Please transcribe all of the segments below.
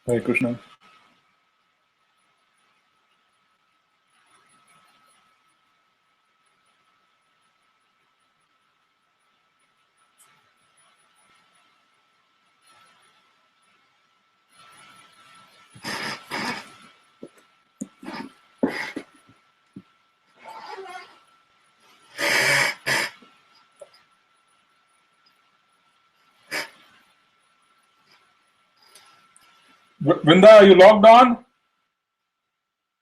Hare Krishna. Vrinda, are you logged on?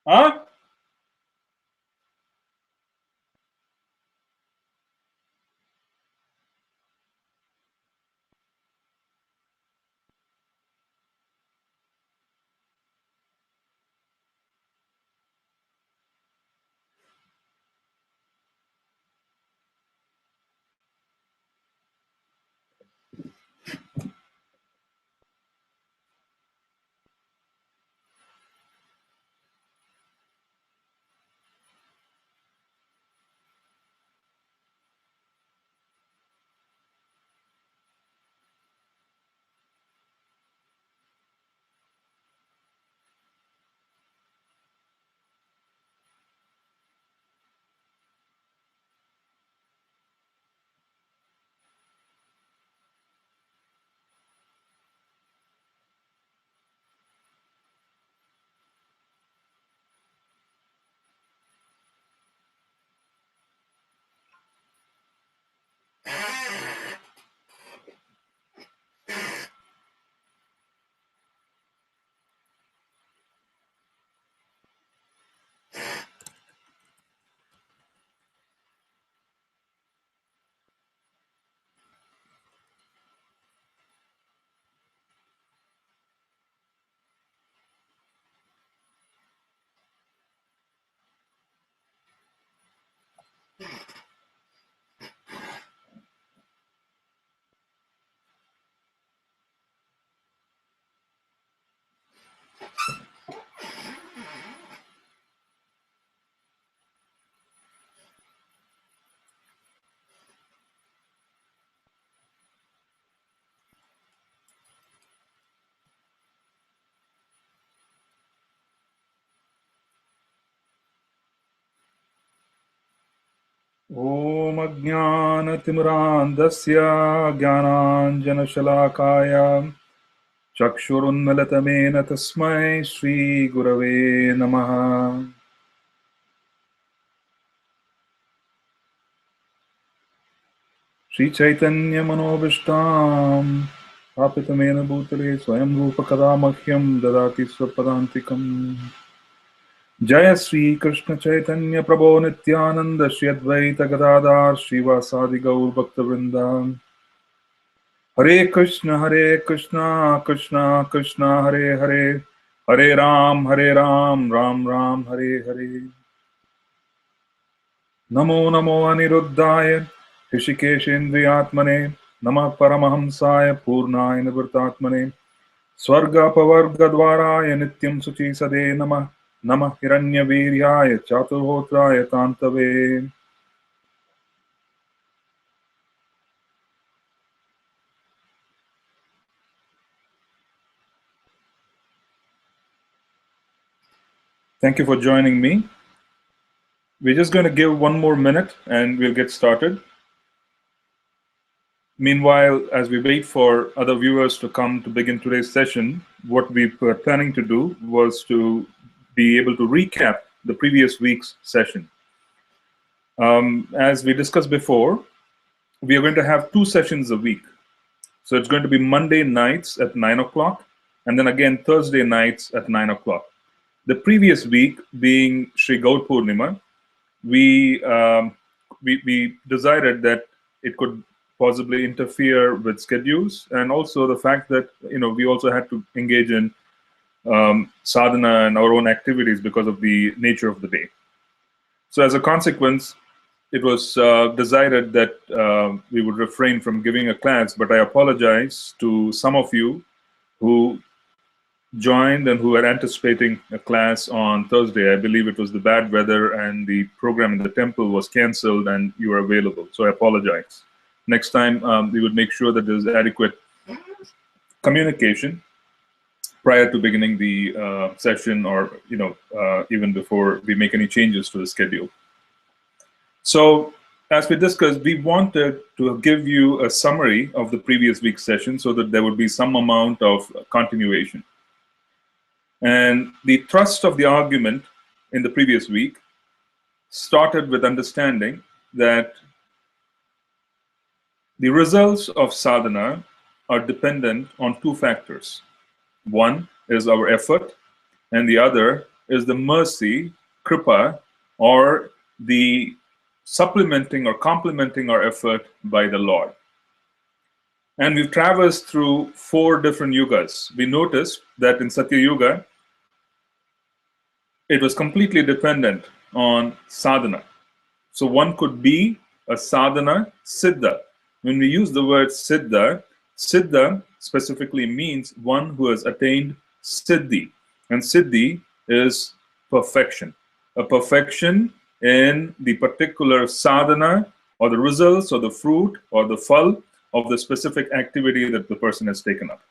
Huh? Om Ajnanatimrandasya Jnananjanashalakaya Chakshurunmalatamena Tasmai Shri Gurave Namaha. Shri Chaitanya Manobishtam Apitamena Bhutale Swayam Rupa Kadamahyam Dadati Swapadantikam. Jaya Sri Krishna Chaitanya Prabhu Nityananda Shri Advaita Gadadhar Srivasadi Gaur Bhakta Vrinda. Hare Krishna Krishna Krishna Hare Hare Hare Ram Ram Ram Hare Hare. Namo Namo Aniruddhaya Hrishikeshendriyatmane Namah Paramahamsaya Purnaya Nivritatmane Swarga Pavarga Dwaraya Nityam Suchi Sade Namah Namah Hiranyaviryaya Chaturhotraya Tantave. Thank you for joining me. We're just going to give one more minute and we'll get started. Meanwhile, as we wait for other viewers to come to begin today's session, what we were planning to do was to be able to recap the previous week's session. As we discussed before, we are going to have 2 sessions a week. So it's going to be Monday nights at 9 o'clock, and then again Thursday nights at 9 o'clock. The previous week, being Sri Gaur Purnima, we decided that it could possibly interfere with schedules, and also the fact that we also had to engage in sadhana and our own activities because of the nature of the day. So as a consequence, it was decided that we would refrain from giving a class, but I apologize to some of you who joined and who were anticipating a class on Thursday. I believe it was the bad weather and the program in the temple was cancelled and you were available. So I apologize. Next time, we would make sure that there's adequate communication prior to beginning the session, or even before we make any changes to the schedule. So as we discussed, we wanted to give you a summary of the previous week's session so that there would be some amount of continuation. And the thrust of the argument in the previous week started with understanding that the results of sadhana are dependent on two factors. One is our effort, and the other is the mercy, kripa, or the supplementing or complementing our effort by the Lord. And we've traversed through 4 different yugas. We noticed that in Satya Yuga, it was completely dependent on sadhana. So one could be a sadhana siddha. When we use the word siddha, siddha specifically means one who has attained siddhi. And siddhi is perfection. A perfection in the particular sadhana, or the results, or the fruit, or the phal of the specific activity that the person has taken up.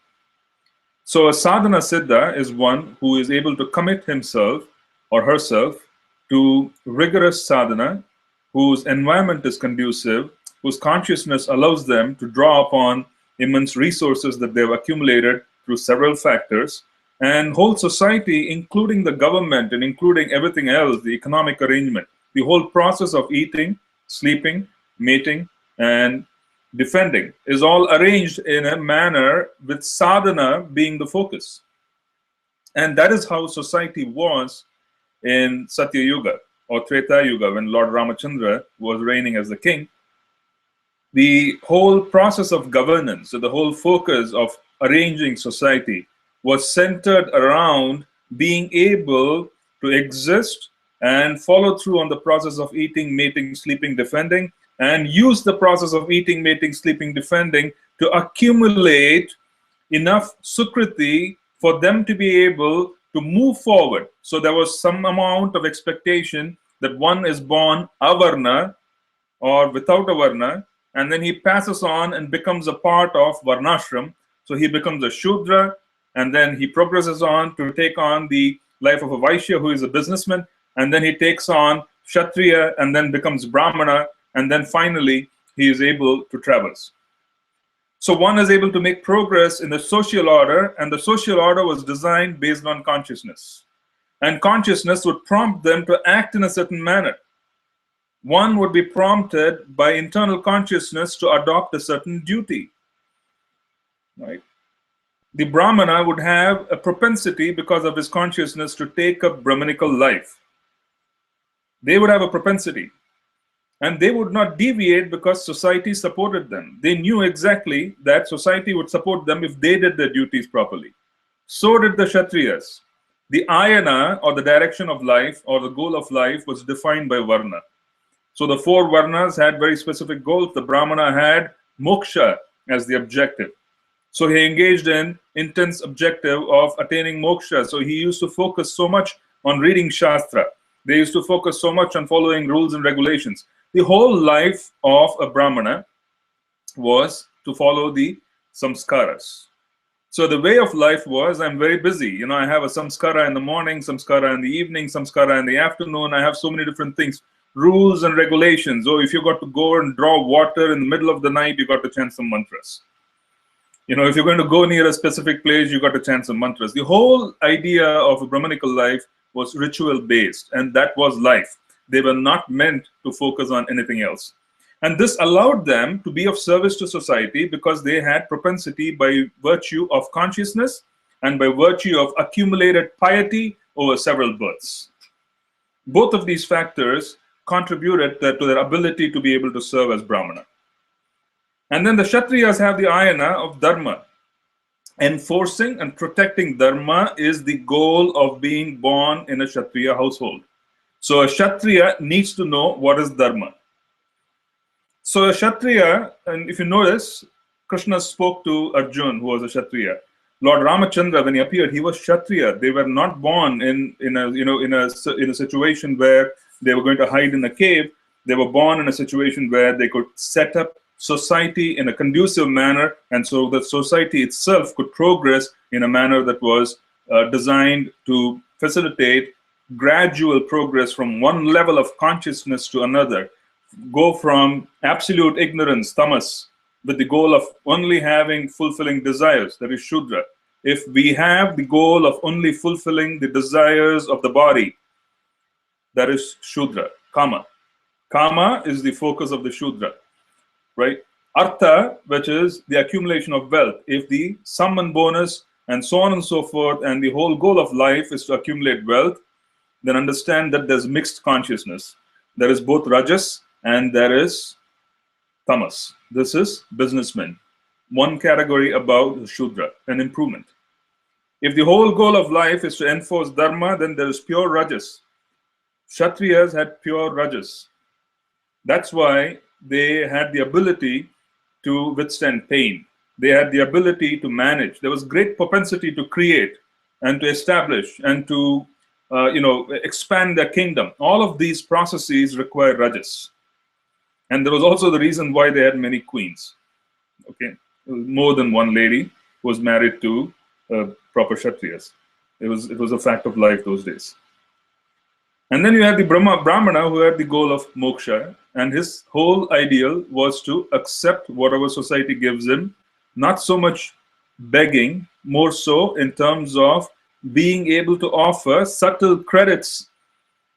So a sadhana siddha is one who is able to commit himself or herself to rigorous sadhana, whose environment is conducive, whose consciousness allows them to draw upon immense resources that they've accumulated through several factors, and whole society, including the government and including everything else, the economic arrangement, the whole process of eating, sleeping, mating, and defending is all arranged in a manner with sadhana being the focus. And that is how society was in Satya Yuga or Treta Yuga, when Lord Ramachandra was reigning as the king. The whole process of governance, so the whole focus of arranging society, was centered around being able to exist and follow through on the process of eating, mating, sleeping, defending, and use the process of eating, mating, sleeping, defending to accumulate enough sukriti for them to be able to move forward. So there was some amount of expectation that one is born avarna or without a varna, and then he passes on and becomes a part of varnashram. So he becomes a shudra, and then he progresses on to take on the life of a vaishya who is a businessman, and then he takes on kshatriya and then becomes brahmana, and then finally he is able to traverse. So one is able to make progress in the social order, and the social order was designed based on consciousness. And consciousness would prompt them to act in a certain manner. One would be prompted by internal consciousness to adopt a certain duty. Right? The Brahmana would have a propensity, because of his consciousness, to take up Brahmanical life. They would have a propensity. And they would not deviate because society supported them. They knew exactly that society would support them if they did their duties properly. So did the Kshatriyas. The ayana, or the direction of life, or the goal of life, was defined by Varna. So the 4 Varnas had very specific goals. The Brahmana had moksha as the objective. So he engaged in intense objective of attaining moksha. So he used to focus so much on reading Shastra. They used to focus so much on following rules and regulations. The whole life of a Brahmana was to follow the samskaras. So the way of life was, I'm very busy. I have a samskara in the morning, samskara in the evening, samskara in the afternoon. I have so many different things. Rules and regulations. Oh, if you got to go and draw water in the middle of the night, you got to chant some mantras. If you're going to go near a specific place, you got to chant some mantras. The whole idea of a Brahmanical life was ritual based, and that was life. They were not meant to focus on anything else. And this allowed them to be of service to society because they had propensity by virtue of consciousness and by virtue of accumulated piety over several births. Both of these factors contributed to their ability to be able to serve as Brahmana. And then the Kshatriyas have the ayana of dharma. Enforcing and protecting dharma is the goal of being born in a Kshatriya household. So a Kshatriya needs to know what is dharma. So a Kshatriya, and if you notice, Krishna spoke to Arjun, who was a Kshatriya. Lord Ramachandra, when he appeared, he was Kshatriya. They were not born in a situation where they were going to hide in a cave. They were born in a situation where they could set up society in a conducive manner, and so that society itself could progress in a manner that was designed to facilitate gradual progress from one level of consciousness to another, go from absolute ignorance, tamas, with the goal of only having fulfilling desires, that is Shudra. If we have the goal of only fulfilling the desires of the body, that is Shudra, Kama. Kama is the focus of the Shudra, right? Artha, which is the accumulation of wealth. If the sum and bonus and so on and so forth, and the whole goal of life is to accumulate wealth, then understand that there's mixed consciousness. There is both Rajas and there is Tamas. This is businessmen. One category above Shudra, an improvement. If the whole goal of life is to enforce Dharma, then there is pure Rajas. Kshatriyas had pure Rajas. That's why they had the ability to withstand pain. They had the ability to manage. There was great propensity to create and to establish and to expand their kingdom. All of these processes require Rajas. And there was also the reason why they had many queens. Okay, more than one lady was married to proper Kshatriyas. It was a fact of life those days. And then you had the Brahmana who had the goal of moksha, and his whole ideal was to accept whatever society gives him, not so much begging, more so in terms of being able to offer subtle credits.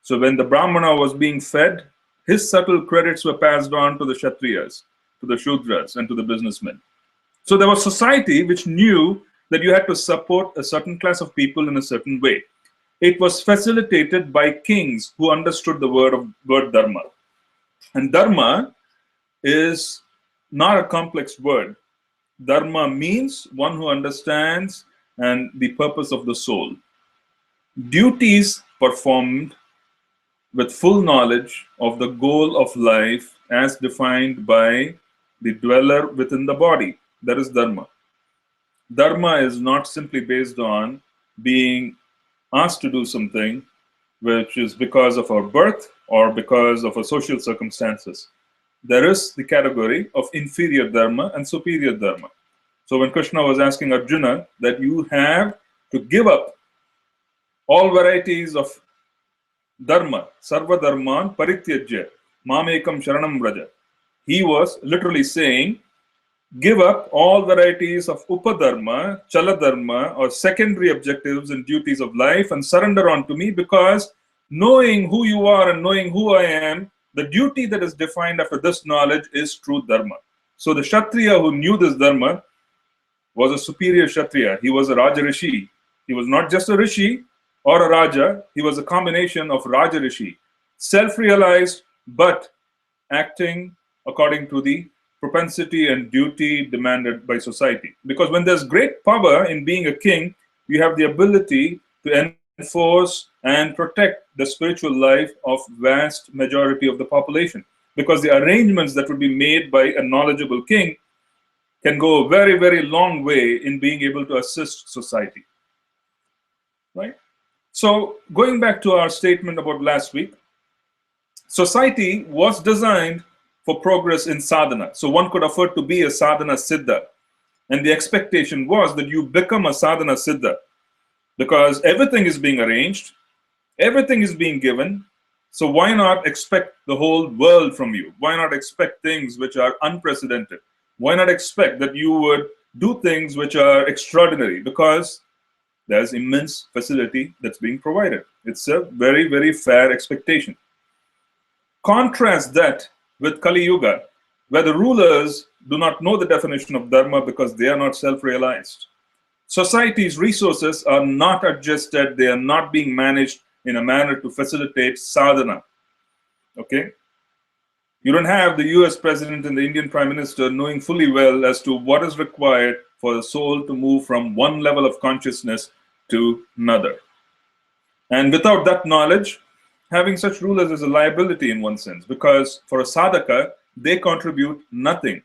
So when the Brahmana was being fed, his subtle credits were passed on to the Kshatriyas, to the Shudras, and to the businessmen. So there was society which knew that you had to support a certain class of people in a certain way. It was facilitated by kings who understood the word dharma. And dharma is not a complex word. Dharma means one who understands and the purpose of the soul. Duties performed with full knowledge of the goal of life as defined by the dweller within the body. That is dharma. Dharma is not simply based on being asked to do something which is because of our birth or because of our social circumstances. There is the category of inferior dharma and superior dharma. So when Krishna was asking Arjuna that you have to give up all varieties of dharma, sarva dharman parityajya, mamekam sharanam vraja, he was literally saying, give up all varieties of upadharma, chaladharma, or secondary objectives and duties of life and surrender unto me, because knowing who you are and knowing who I am, the duty that is defined after this knowledge is true dharma. So the Kshatriya who knew this dharma was a superior Kshatriya. He was a Raja Rishi. He was not just a Rishi or a Raja. He was a combination of Raja Rishi, self-realized but acting according to the propensity and duty demanded by society. Because when there's great power in being a king, you have the ability to enforce and protect the spiritual life of vast majority of the population. Because the arrangements that would be made by a knowledgeable king can go a very, very long way in being able to assist society. Right? So going back to our statement about last week, society was designed for progress in sadhana. So one could afford to be a sadhana siddha. And the expectation was that you become a sadhana siddha, because everything is being arranged, everything is being given. So why not expect the whole world from you? Why not expect things which are unprecedented? Why not expect that you would do things which are extraordinary? Because there's immense facility that's being provided. It's a very, very fair expectation. Contrast that with Kali Yuga, where the rulers do not know the definition of dharma because they are not self-realized. Society's resources are not adjusted, they are not being managed in a manner to facilitate sadhana. Okay? You don't have the US president and the Indian prime minister knowing fully well as to what is required for the soul to move from one level of consciousness to another. And without that knowledge, having such rulers is a liability in one sense, because for a sadhaka, they contribute nothing.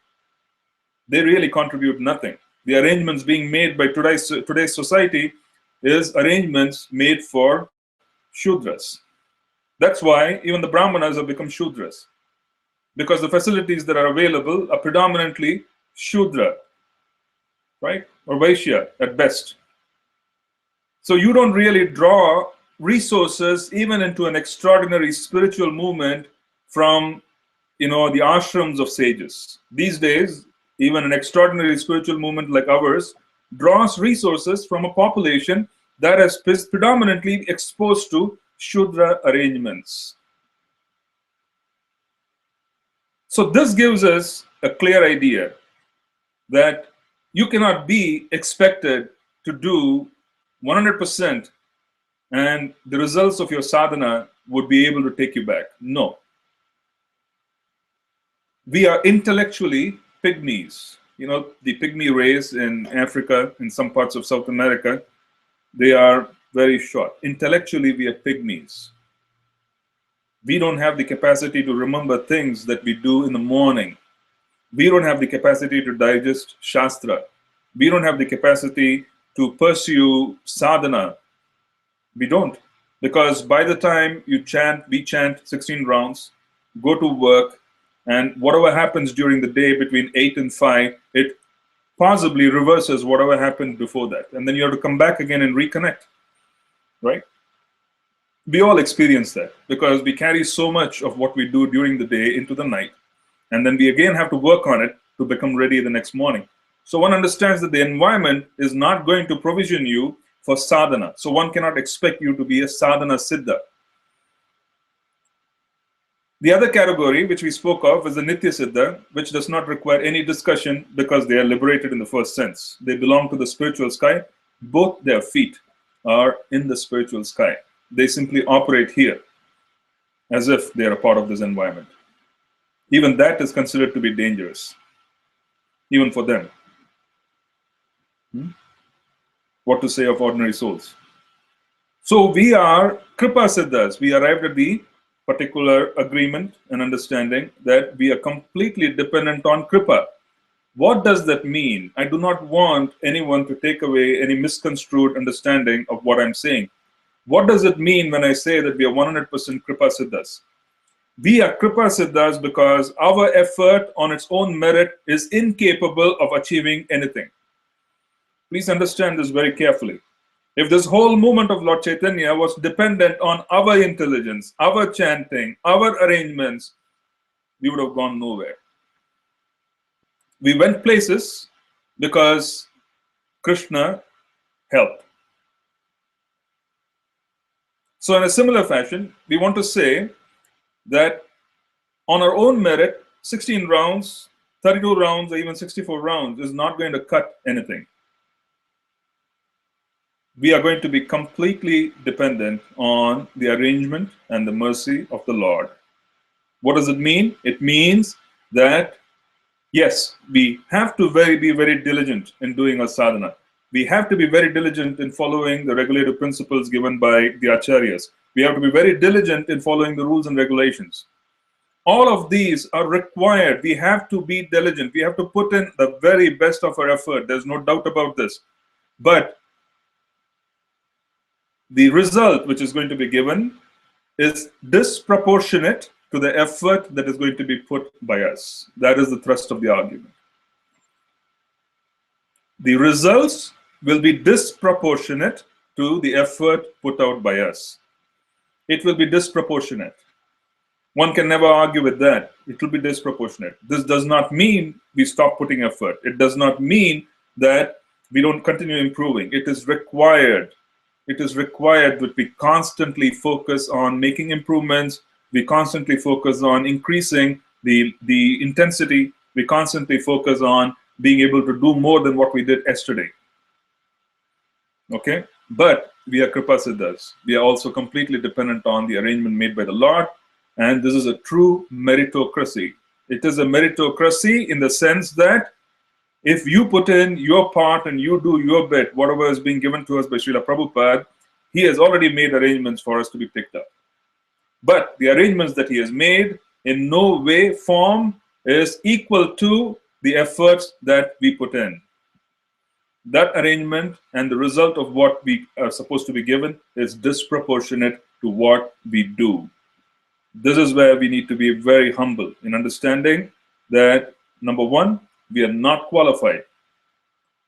They really contribute nothing. The arrangements being made by today's society is arrangements made for Shudras. That's why even the Brahmanas have become Shudras, because the facilities that are available are predominantly Shudra, right? Or Vaishya at best. So you don't really draw resources even into an extraordinary spiritual movement from the ashrams of sages. These days, even an extraordinary spiritual movement like ours draws resources from a population that is predominantly exposed to Shudra arrangements. So this gives us a clear idea that you cannot be expected to do 100% and the results of your sadhana would be able to take you back. No. We are intellectually pygmies. The pygmy race in Africa, in some parts of South America, they are very short. Intellectually, we are pygmies. We don't have the capacity to remember things that we do in the morning. We don't have the capacity to digest Shastra. We don't have the capacity to pursue sadhana. We don't. Because by the time we chant 16 rounds, go to work, and whatever happens during the day between 8 and 5, it possibly reverses whatever happened before that. And then you have to come back again and reconnect, right? We all experience that because we carry so much of what we do during the day into the night. And then we again have to work on it to become ready the next morning. So one understands that the environment is not going to provision you for sadhana. So one cannot expect you to be a sadhana siddha. The other category which we spoke of is the Nitya Siddha, which does not require any discussion because they are liberated in the first sense. They belong to the spiritual sky. Both their feet are in the spiritual sky. They simply operate here as if they are a part of this environment. Even that is considered to be dangerous, even for them. What to say of ordinary souls? So we are Kripa Siddhas. We arrived at the particular agreement and understanding that we are completely dependent on Kripa. What does that mean? I do not want anyone to take away any misconstrued understanding of what I'm saying. What does it mean when I say that we are 100% Kripa Siddhas? We are Kripa Siddhas because our effort on its own merit is incapable of achieving anything. Please understand this very carefully. If this whole movement of Lord Chaitanya was dependent on our intelligence, our chanting, our arrangements, we would have gone nowhere. We went places because Krishna helped. So in a similar fashion, we want to say that on our own merit, 16 rounds, 32 rounds, or even 64 rounds is not going to cut anything. We are going to be completely dependent on the arrangement and the mercy of the Lord. What does it mean? It means that, yes, we have to be very diligent in doing our sadhana. We have to be very diligent in following the regulative principles given by the acharyas. We have to be very diligent in following the rules and regulations. All of these are required. We have to be diligent. We have to put in the very best of our effort. There's no doubt about this. But the result which is going to be given is disproportionate to the effort that is going to be put by us. That is the thrust of the argument. The results will be disproportionate to the effort put out by us. It will be disproportionate. One can never argue with that. It will be disproportionate. This does not mean we stop putting effort. It does not mean that we don't continue improving. It is required. It is required that we constantly focus on making improvements. We constantly focus on increasing the intensity. We constantly focus on being able to do more than what we did yesterday. Okay? But we are Kripa Siddhas. We are also completely dependent on the arrangement made by the Lord. And this is a true meritocracy. It is a meritocracy in the sense that if you put in your part and you do your bit, whatever is being given to us by Srila Prabhupada, he has already made arrangements for us to be picked up. But the arrangements that he has made in no way, form is equal to the efforts that we put in. That arrangement and the result of what we are supposed to be given is disproportionate to what we do. This is where we need to be very humble in understanding that, number one, we are not qualified.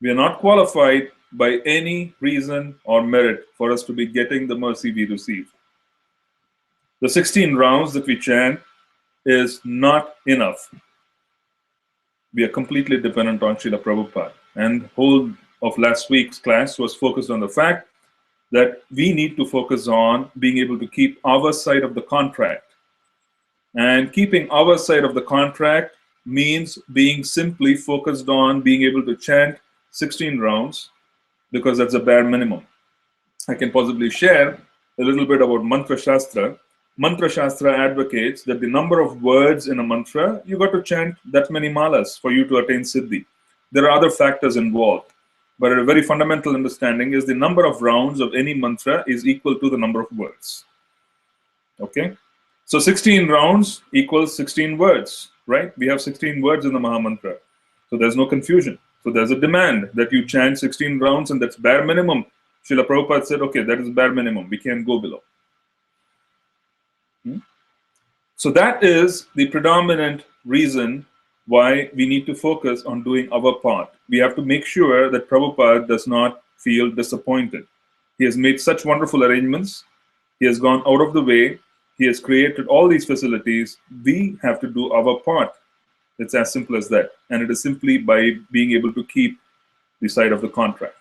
We are not qualified by any reason or merit for us to be getting the mercy we receive. The 16 rounds that we chant is not enough. We are completely dependent on Srila Prabhupada. And the whole of last week's class was focused on the fact that we need to focus on being able to keep our side of the contract. And keeping our side of the contract means being simply focused on being able to chant 16 rounds, because that's a bare minimum. I can possibly share a little bit about Mantra Shastra. Mantra Shastra advocates that the number of words in a mantra, you got to chant that many malas for you to attain Siddhi. There are other factors involved, but a very fundamental understanding is the number of rounds of any mantra is equal to the number of words. Okay? So 16 rounds equals 16 words, right? We have 16 words in the Maha Mantra. So there's no confusion. So there's a demand that you chant 16 rounds, and that's bare minimum. Srila Prabhupada said, okay, that is bare minimum. We can't go below. So that is the predominant reason why we need to focus on doing our part. We have to make sure that Prabhupada does not feel disappointed. He has made such wonderful arrangements. He has gone out of the way. He has created all these facilities. We have to do our part. It's as simple as that. And it is simply by being able to keep the side of the contract.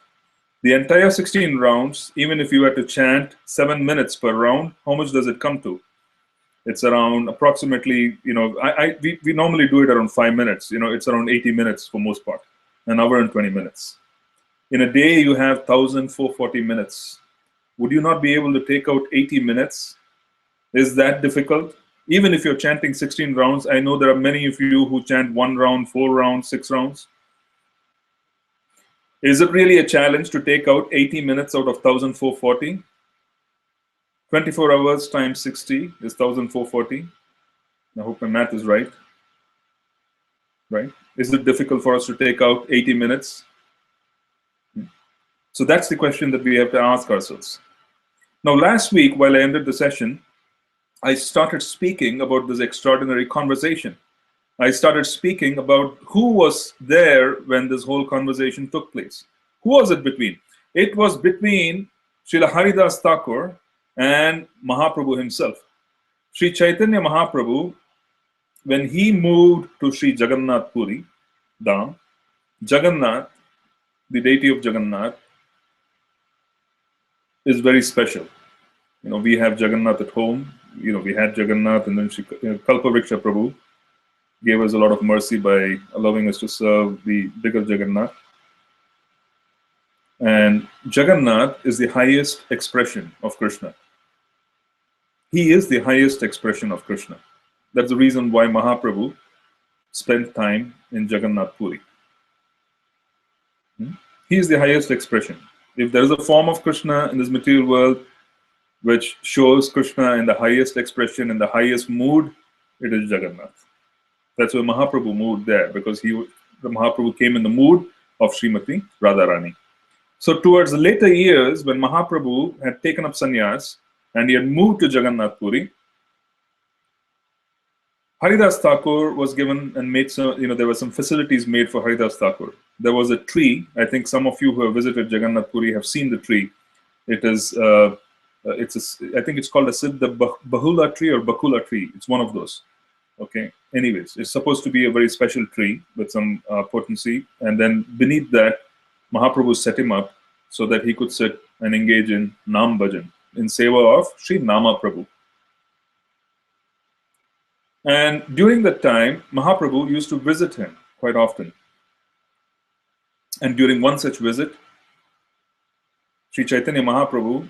The entire 16 rounds, even if you were to chant 7 minutes per round, how much does it come to? It's around approximately, we normally do it around 5 minutes. It's around 80 minutes for most part, an hour and 20 minutes. In a day, you have 1,440 minutes. Would you not be able to take out 80 minutes? Is that difficult? Even if you're chanting 16 rounds, I know there are many of you who chant 1 round, 4 rounds, 6 rounds. Is it really a challenge to take out 80 minutes out of 1,440? 24 hours times 60 is 1,440. I hope my math is right. Right? Is it difficult for us to take out 80 minutes? So that's the question that we have to ask ourselves. Now, last week, while I ended the session, I started speaking about this extraordinary conversation. I started speaking about who was there when this whole conversation took place. Who was it between? It was between Srila Haridas Thakur and Mahaprabhu himself. Sri Chaitanya Mahaprabhu, when he moved to Sri Jagannath Puri Dham, Jagannath, the deity of Jagannath, is very special. We have Jagannath at home. We had Jagannath, and then Kalpavriksha Prabhu gave us a lot of mercy by allowing us to serve the bigger Jagannath. And Jagannath is the highest expression of Krishna. He is the highest expression of Krishna. That's the reason why Mahaprabhu spent time in Jagannath Puri. He is the highest expression. If there is a form of Krishna in this material world which shows Krishna in the highest expression, in the highest mood, it is Jagannath. That's why Mahaprabhu moved there, because the Mahaprabhu came in the mood of Srimati Radharani. So towards the later years, when Mahaprabhu had taken up sannyas and he had moved to Jagannath Puri, Haridas Thakur was given and made some, there were some facilities made for Haridas Thakur. There was a tree. I think some of you who have visited Jagannath Puri have seen the tree. It is, I think it's called a Siddha Bahula tree or Bakula tree. It's one of those. Okay. Anyways, it's supposed to be a very special tree with some potency. And then beneath that, Mahaprabhu set him up so that he could sit and engage in Nam Bhajan, in seva of Sri Nama Prabhu. And during that time, Mahaprabhu used to visit him quite often. And during one such visit, Sri Chaitanya Mahaprabhu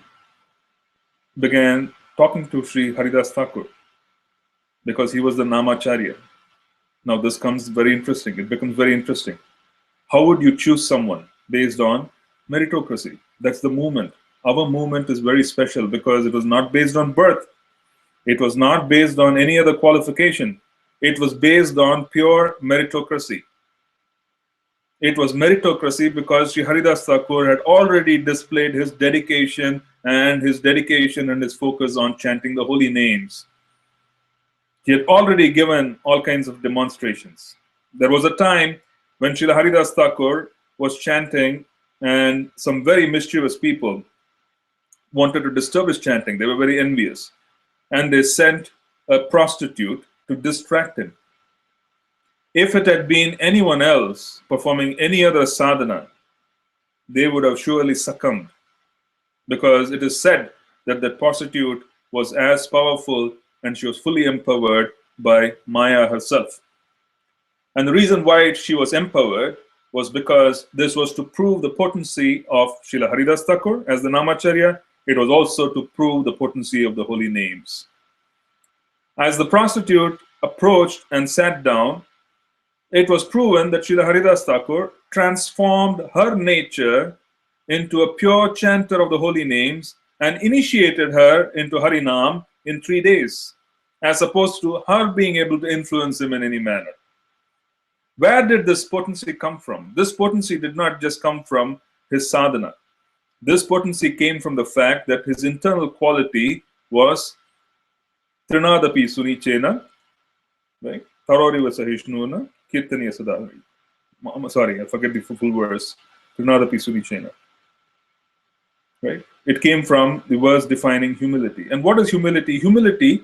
began talking to Sri Haridas Thakur because he was the Namacharya. Now this comes very interesting. It becomes very interesting. How would you choose someone based on meritocracy? That's the movement. Our movement is very special because it was not based on birth. It was not based on any other qualification. It was based on pure meritocracy. It was meritocracy because Sri Haridas Thakur had already displayed his dedication and his focus on chanting the holy names. He had already given all kinds of demonstrations. There was a time when Srila Haridas Thakur was chanting and some very mischievous people wanted to disturb his chanting. They were very envious. And they sent a prostitute to distract him. If it had been anyone else performing any other sadhana, they would have surely succumbed. Because it is said that the prostitute was as powerful and she was fully empowered by Maya herself. And the reason why she was empowered was because this was to prove the potency of Srila Haridas Thakur as the Namacharya. It was also to prove the potency of the holy names. As the prostitute approached and sat down, it was proven that Srila Haridas Thakur transformed her nature into a pure chanter of the holy names and initiated her into Harinam in 3 days, as opposed to her being able to influence him in any manner. Where did this potency come from? This potency did not just come from his sadhana. This potency came from the fact that his internal quality was Trinadapi Sunichena, right? Taroriva Sahishnuna, Kirtaniya Sadahari. Sorry, I forget the full verse. Trinadapi Sunichena. Right? It came from the verse defining humility. And what is humility? Humility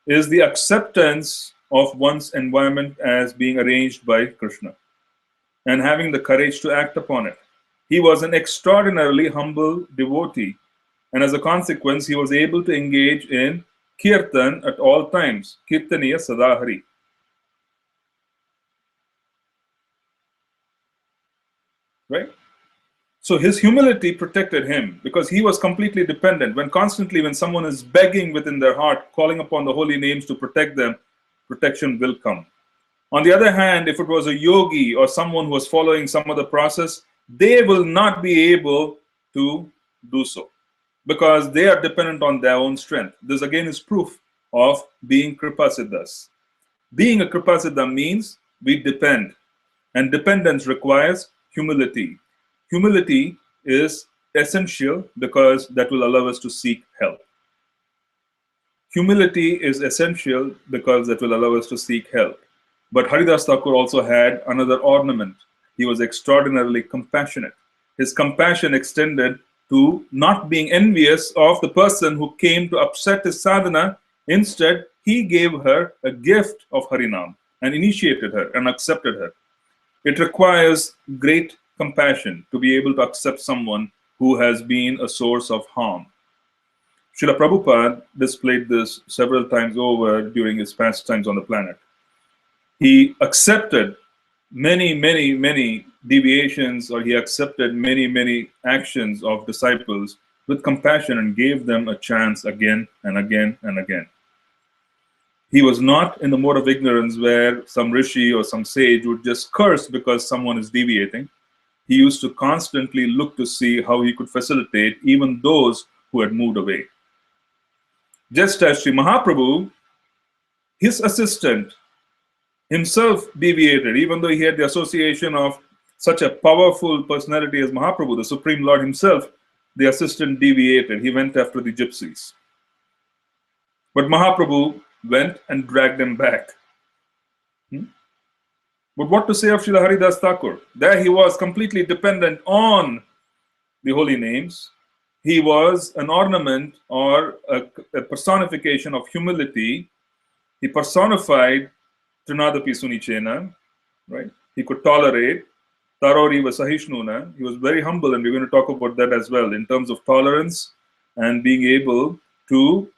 is the acceptance of one's environment as being arranged by Krishna and having the courage to act upon it. He was an extraordinarily humble devotee, and as a consequence, he was able to engage in kirtan at all times, Kirtaniya Sadahari. Right? So his humility protected him because he was completely dependent. When someone is begging within their heart, calling upon the holy names to protect them, protection will come. On the other hand, if it was a yogi or someone who was following some other process, they will not be able to do so because they are dependent on their own strength. This again is proof of being Kripasiddhas. Being a Kripasiddha means we depend, and dependence requires humility. Humility is essential because that will allow us to seek help. Humility is essential because that will allow us to seek help. But Haridas Thakur also had another ornament. He was extraordinarily compassionate. His compassion extended to not being envious of the person who came to upset his sadhana. Instead, he gave her a gift of Harinam and initiated her and accepted her. It requires great compassion to be able to accept someone who has been a source of harm. Srila Prabhupada displayed this several times over during his pastimes on the planet. He accepted many deviations, or he accepted many actions of disciples with compassion and gave them a chance again and again and again. He was not in the mode of ignorance where some rishi or some sage would just curse because someone is deviating. He used to constantly look to see how he could facilitate even those who had moved away. Just as Sri Mahaprabhu, his assistant, himself deviated, even though he had the association of such a powerful personality as Mahaprabhu, the Supreme Lord himself, the assistant deviated. He went after the gypsies. But Mahaprabhu went and dragged them back. But what to say of Srila Haridas Thakur? There he was completely dependent on the holy names. He was an ornament or a personification of humility. He personified Trinadapi Sunichena, right? He could tolerate. Taroriva Sahishnuna. He was very humble, and we're going to talk about that as well in terms of tolerance and being able to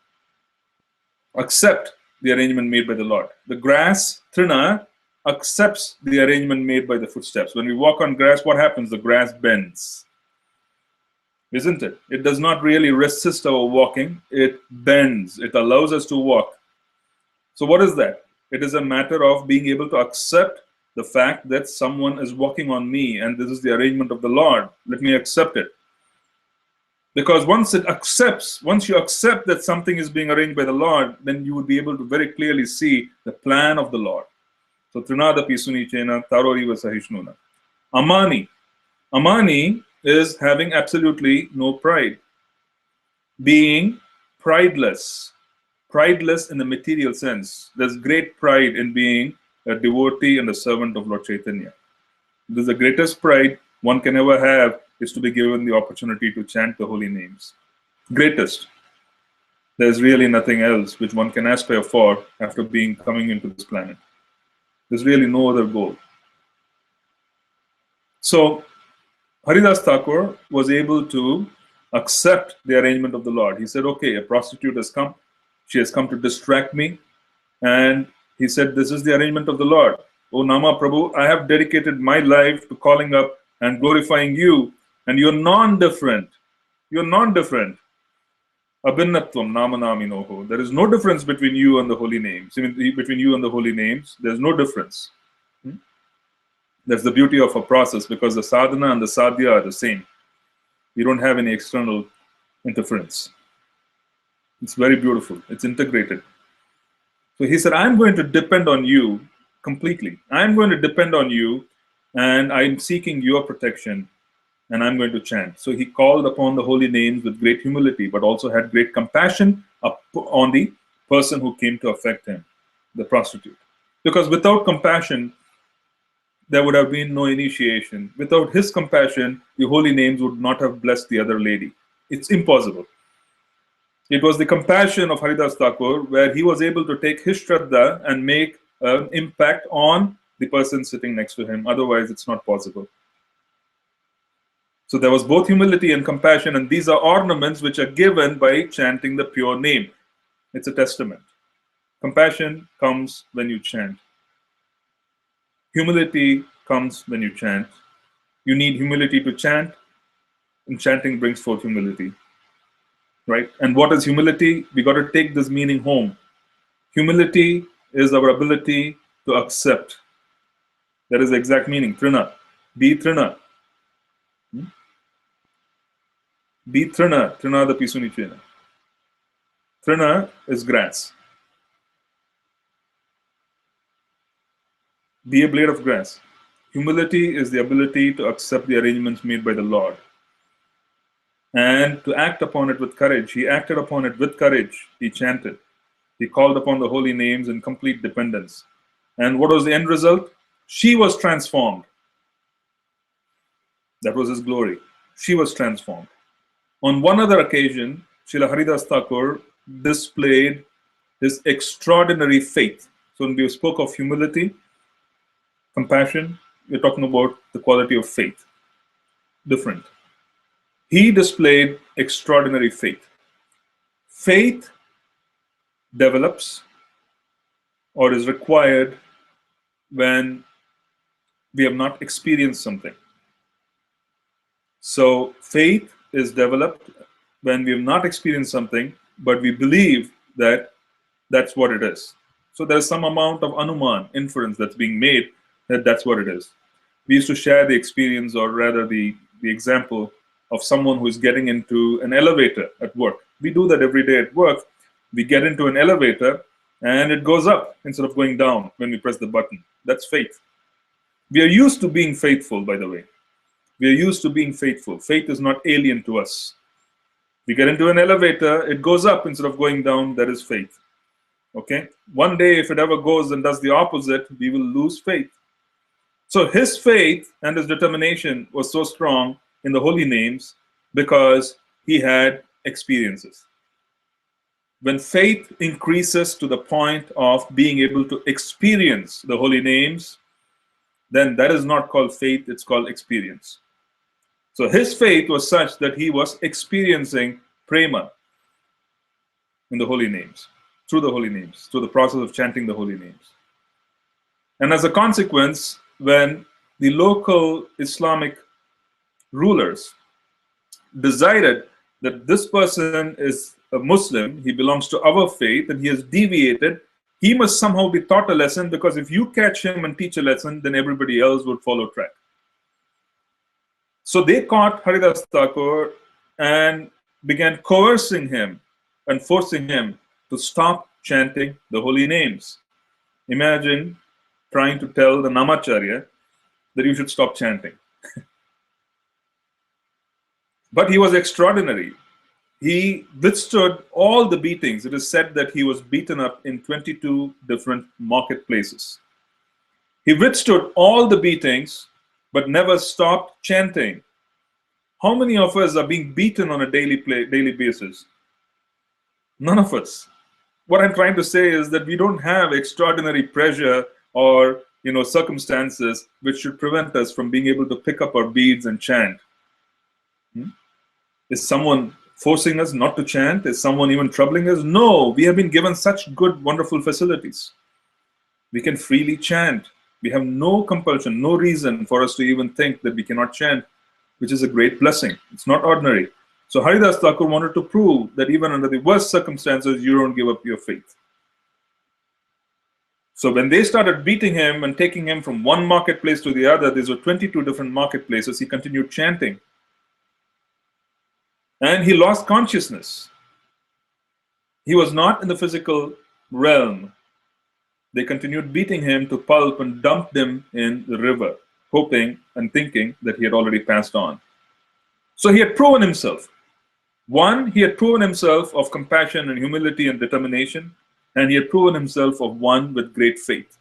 accept the arrangement made by the Lord. The grass, Trina, accepts the arrangement made by the footsteps. When we walk on grass, what happens? The grass bends. Isn't it? It does not really resist our walking. It bends. It allows us to walk. So what is that? It is a matter of being able to accept the fact that someone is walking on me and this is the arrangement of the Lord. Let me accept it. Because once you accept that something is being arranged by the Lord, then you would be able to very clearly see the plan of the Lord. So Trinadapi Sunichena Taroriva Sahishnuna. Amani. Amani is having absolutely no pride. Being prideless. Prideless in the material sense. There's great pride in being a devotee and a servant of Lord Chaitanya. This is the greatest pride one can ever have, is to be given the opportunity to chant the holy names. Greatest. There's really nothing else which one can aspire for after coming into this planet. There's really no other goal. So Haridas Thakur was able to accept the arrangement of the Lord. He said, okay, a prostitute has come. She has come to distract me. And he said, this is the arrangement of the Lord. Oh Nama Prabhu, I have dedicated my life to calling up and glorifying you. And you're non-different. You're non-different. Abhinnatvam nama naminoho. There is no difference between you and the holy names. Between you and the holy names, there's no difference. That's the beauty of a process, because the sadhana and the sadhya are the same. You don't have any external interference. It's very beautiful. It's integrated. So he said, I'm going to depend on you completely. I'm going to depend on you, and I'm seeking your protection, and I'm going to chant. So he called upon the holy names with great humility, but also had great compassion on the person who came to affect him, the prostitute. Because without compassion, there would have been no initiation. Without his compassion, the holy names would not have blessed the other lady. It's impossible. It was the compassion of Haridas Thakur where he was able to take his Shraddha and make an impact on the person sitting next to him. Otherwise, it's not possible. So there was both humility and compassion, and these are ornaments which are given by chanting the pure name. It's a testament. Compassion comes when you chant. Humility comes when you chant. You need humility to chant, and chanting brings forth humility. Right? And what is humility? We got to take this meaning home. Humility is our ability to accept. That is the exact meaning. Trina. Be Trina. Be Trina. Trina the Pisunichena. Trina is grass. Be a blade of grass. Humility is the ability to accept the arrangements made by the Lord and to act upon it with courage. He acted upon it with courage. He chanted. He called upon the holy names in complete dependence. And what was the end result? She was transformed. That was his glory. She was transformed. On one other occasion, Srila Haridas Thakur displayed his extraordinary faith. So when we spoke of humility, compassion, we're talking about the quality of faith. Different. He displayed extraordinary faith. Faith develops or is required when we have not experienced something. So faith is developed when we have not experienced something, but we believe that that's what it is. So there's some amount of anuman, inference, that's being made that that's what it is. We used to share the experience, or rather the example of someone who is getting into an elevator at work. We do that every day at work. We get into an elevator and it goes up instead of going down when we press the button. That's faith. We are used to being faithful, by the way. We are used to being faithful. Faith is not alien to us. We get into an elevator, it goes up instead of going down. That is faith. Okay? One day, if it ever goes and does the opposite, we will lose faith. So his faith and his determination was so strong in the holy names because he had experiences. When faith increases to the point of being able to experience the holy names, then that is not called faith, it's called experience. So his faith was such that he was experiencing prema in the holy names, through the holy names, through the process of chanting the holy names. And as a consequence, when the local Islamic rulers decided that this person is a Muslim, he belongs to our faith, and he has deviated, he must somehow be taught a lesson, because if you catch him and teach a lesson, then everybody else would follow track. So they caught Haridas Thakur and began coercing him and forcing him to stop chanting the holy names. Imagine trying to tell the Namacharya that you should stop chanting. But he was extraordinary. He withstood all the beatings. It is said that he was beaten up in 22 different marketplaces. He withstood all the beatings, but never stopped chanting. How many of us are being beaten on a daily basis? None of us. What I'm trying to say is that we don't have extraordinary pressure or circumstances which should prevent us from being able to pick up our beads and chant. Is someone forcing us not to chant? Is someone even troubling us? No, we have been given such good, wonderful facilities. We can freely chant. We have no compulsion, no reason for us to even think that we cannot chant, which is a great blessing. It's not ordinary. So Haridas Thakur wanted to prove that even under the worst circumstances, you don't give up your faith. So when they started beating him and taking him from one marketplace to the other, these were 22 different marketplaces, he continued chanting. And he lost consciousness. He was not in the physical realm. They continued beating him to pulp and dumped him in the river, hoping and thinking that he had already passed on. So he had proven himself. One, he had proven himself of compassion and humility and determination, and he had proven himself of one with great faith.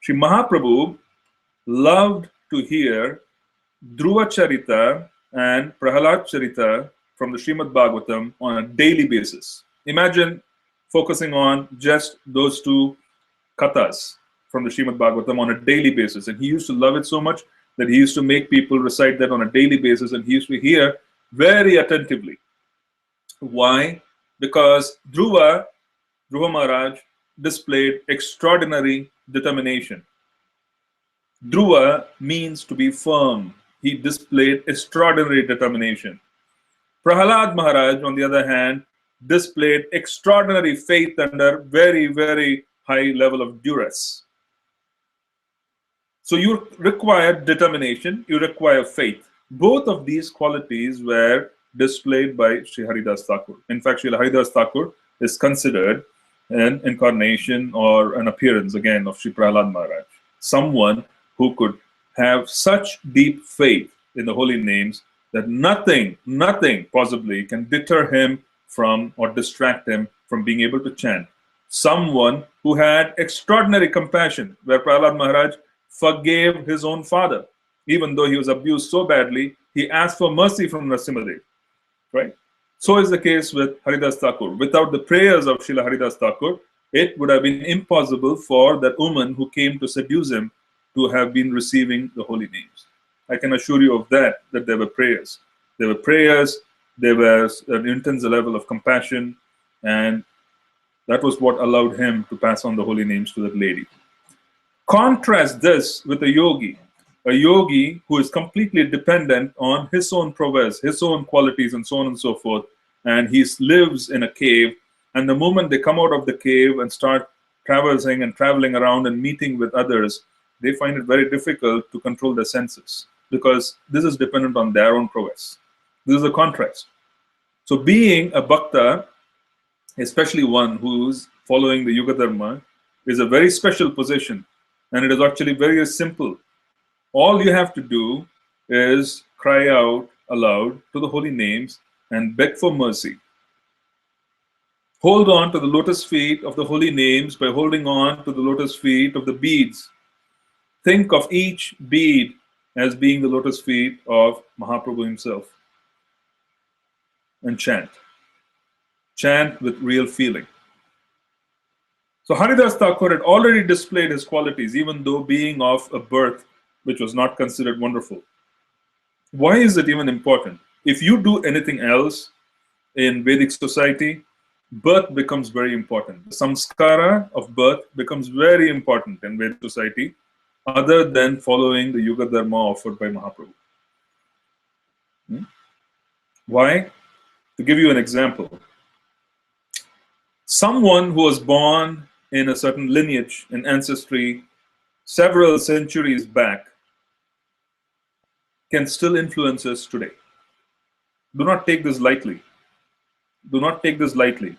Sri Mahaprabhu loved to hear Dhruva Charita and Prahalad Charita from the Srimad Bhagavatam on a daily basis. Imagine focusing on just those two kathas from the Srimad Bhagavatam on a daily basis. And he used to love it so much that he used to make people recite that on a daily basis, and he used to hear very attentively. Why? Because Dhruva Maharaj displayed extraordinary determination. Dhruva means to be firm. He displayed extraordinary determination. Prahalad Maharaj, on the other hand, displayed extraordinary faith under very, very high level of duress. So you require determination, you require faith. Both of these qualities were displayed by Sri Haridas Thakur. In fact, Sri Haridas Thakur is considered an incarnation or an appearance again of Sri Prahalad Maharaj. Someone who could have such deep faith in the holy names that nothing possibly can deter him from or distract him from being able to chant. Someone who had extraordinary compassion, where Prahalad Maharaj forgave his own father. Even though he was abused so badly, he asked for mercy from Narasimhadev. Right? So is the case with Haridas Thakur. Without the prayers of Srila Haridas Thakur, it would have been impossible for that woman who came to seduce him to have been receiving the holy names. I can assure you of that there were prayers. There were prayers, there was an intense level of compassion, and that was what allowed him to pass on the holy names to that lady. Contrast this with a yogi who is completely dependent on his own prowess, his own qualities, and so on and so forth. And he lives in a cave. And the moment they come out of the cave and start traversing and traveling around and meeting with others, they find it very difficult to control their senses because this is dependent on their own prowess. This is a contrast. So being a bhakta, especially one who's following the Yuga Dharma, is a very special position. And it is actually very simple. All you have to do is cry out aloud to the holy names and beg for mercy. Hold on to the lotus feet of the holy names by holding on to the lotus feet of the beads. Think of each bead as being the lotus feet of Mahaprabhu himself. And chant. Chant with real feeling. So Haridas Thakur had already displayed his qualities, even though being of a birth which was not considered wonderful. Why is it even important? If you do anything else in Vedic society, birth becomes very important. The samskara of birth becomes very important in Vedic society, other than following the Yuga Dharma offered by Mahaprabhu. Why? To give you an example, someone who was born in a certain lineage, in ancestry, several centuries back, can still influence us today. Do not take this lightly. Do not take this lightly.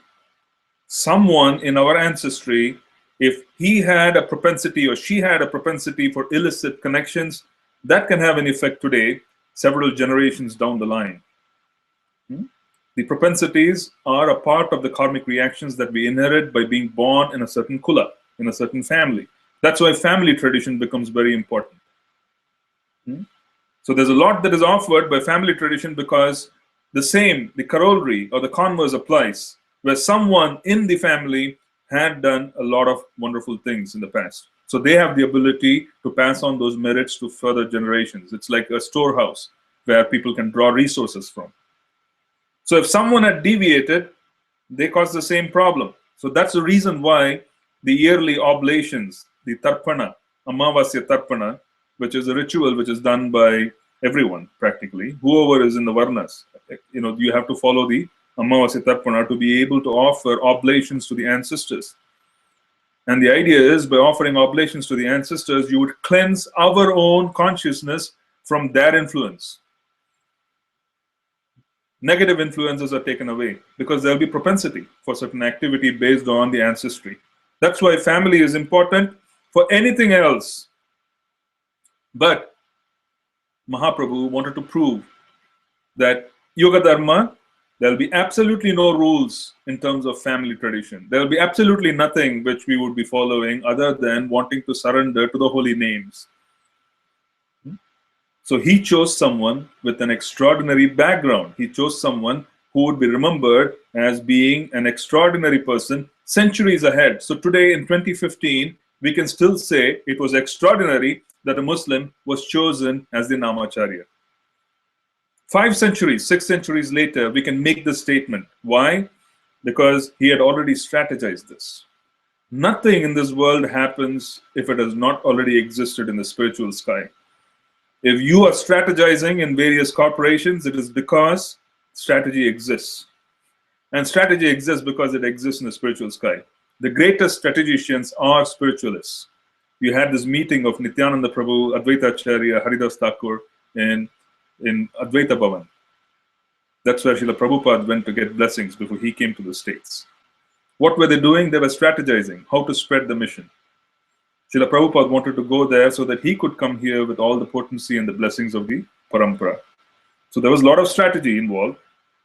Someone in our ancestry, if he had a propensity or she had a propensity for illicit connections, that can have an effect today, several generations down the line. The propensities are a part of the karmic reactions that we inherit by being born in a certain kula, in a certain family. That's why family tradition becomes very important. So there's a lot that is offered by family tradition because the corollary or the converse applies, where someone in the family had done a lot of wonderful things in the past. So they have the ability to pass on those merits to further generations. It's like a storehouse where people can draw resources from. So if someone had deviated, they cause the same problem. So that's the reason why the yearly oblations, the tarpana, Amavasya tarpana, which is a ritual which is done by everyone practically, whoever is in the varnas. You have to follow the Amavasya tarpana to be able to offer oblations to the ancestors. And the idea is by offering oblations to the ancestors, you would cleanse our own consciousness from their influence. Negative influences are taken away because there'll be propensity for certain activity based on the ancestry. That's why family is important for anything else. But Mahaprabhu wanted to prove that Yoga Dharma, there'll be absolutely no rules in terms of family tradition. There'll be absolutely nothing which we would be following other than wanting to surrender to the holy names. So he chose someone with an extraordinary background. He chose someone who would be remembered as being an extraordinary person centuries ahead. So today in 2015, we can still say it was extraordinary that a Muslim was chosen as the Namacharya. 5 centuries, 6 centuries later, we can make this statement. Why? Because he had already strategized this. Nothing in this world happens if it has not already existed in the spiritual sky. If you are strategizing in various corporations, it is because strategy exists. And strategy exists because it exists in the spiritual sky. The greatest strategicians are spiritualists. We had this meeting of Nityananda Prabhu, Advaita Acharya, Haridas Thakur in Advaita Bhavan. That's where Srila Prabhupada went to get blessings before he came to the States. What were they doing? They were strategizing how to spread the mission. Srila Prabhupada wanted to go there so that he could come here with all the potency and the blessings of the parampara. So there was a lot of strategy involved.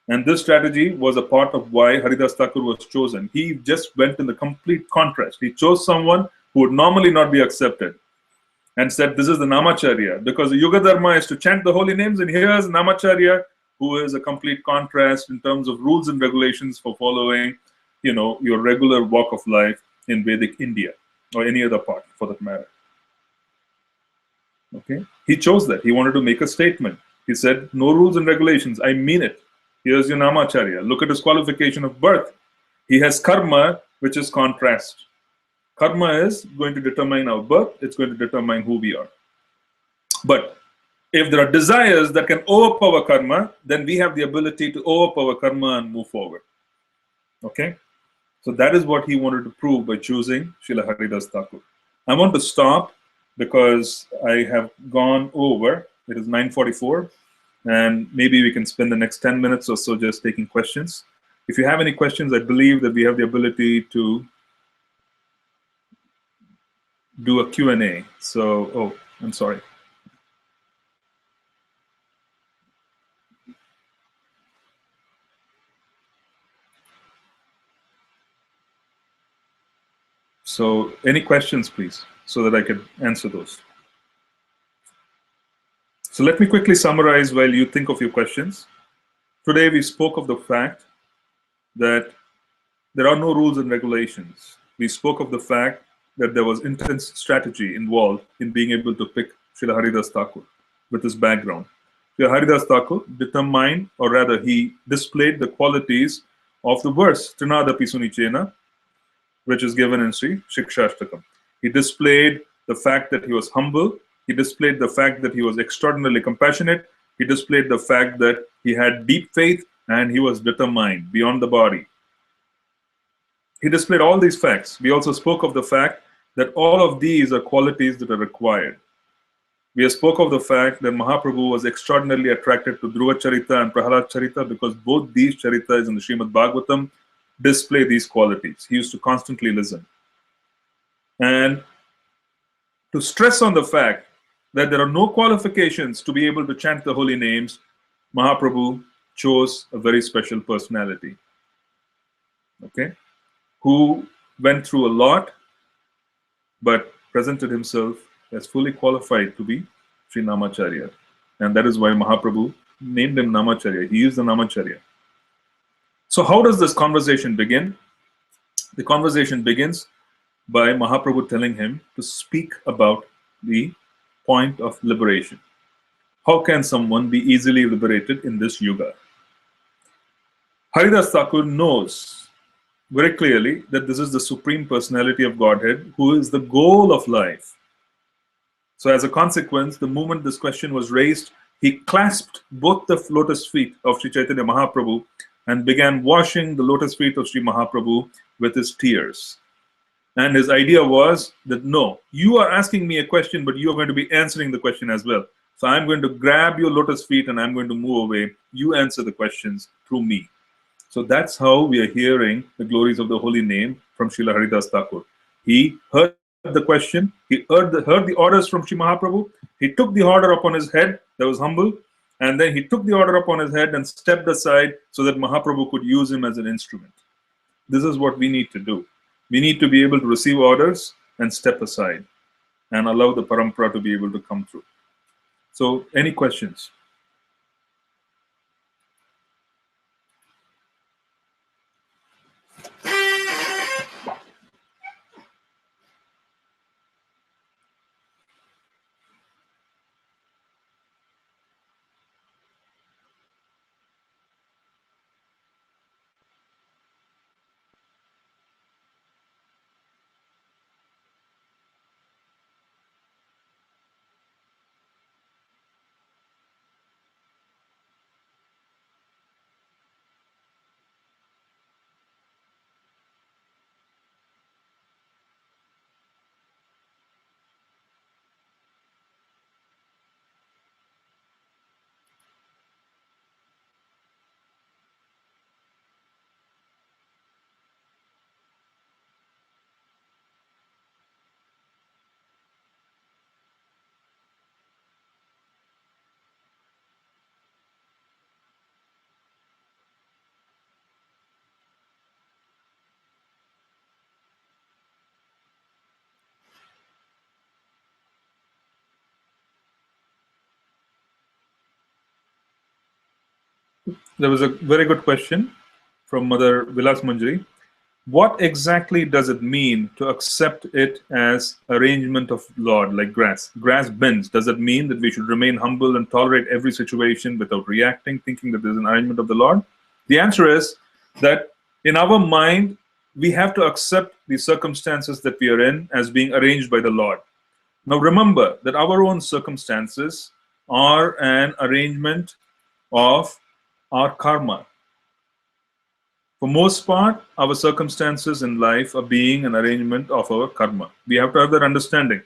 And this strategy was a part of why Haridas Thakur was chosen. He just went in the complete contrast. He chose someone who would normally not be accepted and said, this is the Namacharya, because the Yuga Dharma is to chant the holy names, and here's Namacharya, who is a complete contrast in terms of rules and regulations for following, your regular walk of life in Vedic India or any other part for that matter. Okay, he chose that. He wanted to make a statement. He said, no rules and regulations. I mean it. Here's your Namacharya. Look at his qualification of birth. He has karma, which is contrast. Karma is going to determine our birth. It's going to determine who we are. But if there are desires that can overpower karma, then we have the ability to overpower karma and move forward. Okay? So that is what he wanted to prove by choosing Srila Haridas Thakur. I want to stop because I have gone over. It is 9:44. And maybe we can spend the next 10 minutes or so just taking questions. If you have any questions, I believe that we have the ability to do a Q&A. So, I'm sorry. So, any questions, please, so that I can answer those. So let me quickly summarize while you think of your questions. Today, we spoke of the fact that there are no rules and regulations. We spoke of the fact that there was intense strategy involved in being able to pick Srila Haridas Thakur with his background. Srila Haridas Thakur determined, or rather, he displayed the qualities of the verse, Trinadapi Sunichena, which is given in Sri Shikshashtakam. He displayed the fact that he was humble. He displayed the fact that he was extraordinarily compassionate. He displayed the fact that he had deep faith and he was determined beyond the body. He displayed all these facts. We also spoke of the fact that all of these are qualities that are required. We spoke of the fact that Mahaprabhu was extraordinarily attracted to Dhruva Charita and Prahalad Charita because both these charitas in the Srimad Bhagavatam display these qualities. He used to constantly listen. And to stress on the fact that there are no qualifications to be able to chant the holy names, Mahaprabhu chose a very special personality, okay, who went through a lot but presented himself as fully qualified to be Sri Namacharya. And that is why Mahaprabhu named him Namacharya. He is the Namacharya. So how does this conversation begin? The conversation begins by Mahaprabhu telling him to speak about the point of liberation. How can someone be easily liberated in this yuga? Haridas Thakur knows very clearly that this is the Supreme Personality of Godhead who is the goal of life. So as a consequence, the moment this question was raised, he clasped both the lotus feet of Sri Chaitanya Mahaprabhu and began washing the lotus feet of Sri Mahaprabhu with his tears. And his idea was that, no, you are asking me a question, but you are going to be answering the question as well. So I'm going to grab your lotus feet and I'm going to move away. You answer the questions through me. So that's how we are hearing the glories of the holy name from Srila Haridas Thakur. He heard the question, he heard the orders from Sri Mahaprabhu, he took the order upon his head, that was humble, and then he took the order upon his head and stepped aside so that Mahaprabhu could use him as an instrument. This is what we need to do. We need to be able to receive orders and step aside and allow the parampara to be able to come through. So, any questions? There was a very good question from Mother Vilas Manjari. What exactly does it mean to accept it as arrangement of Lord, like grass? Grass bends. Does it mean that we should remain humble and tolerate every situation without reacting, thinking that there's an arrangement of the Lord? The answer is that in our mind, we have to accept the circumstances that we are in as being arranged by the Lord. Now remember that our own circumstances are an arrangement of our karma. For most part, our circumstances in life are being an arrangement of our karma. We have to have that understanding.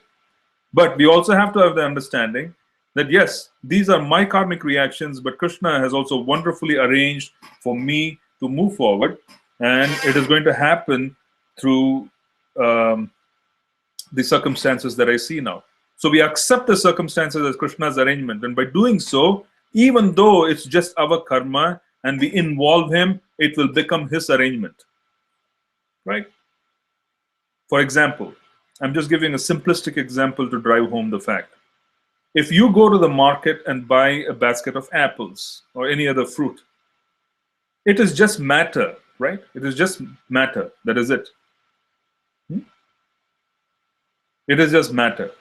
But we also have to have the understanding that yes, these are my karmic reactions, but Krishna has also wonderfully arranged for me to move forward, and it is going to happen through the circumstances that I see now. So we accept the circumstances as Krishna's arrangement, and by doing so, even though it's just our karma and we involve him, it will become his arrangement, right? For example, I'm just giving a simplistic example to drive home the fact. If you go to the market and buy a basket of apples or any other fruit, it is just matter, right? It is just matter. That is it. It is just matter.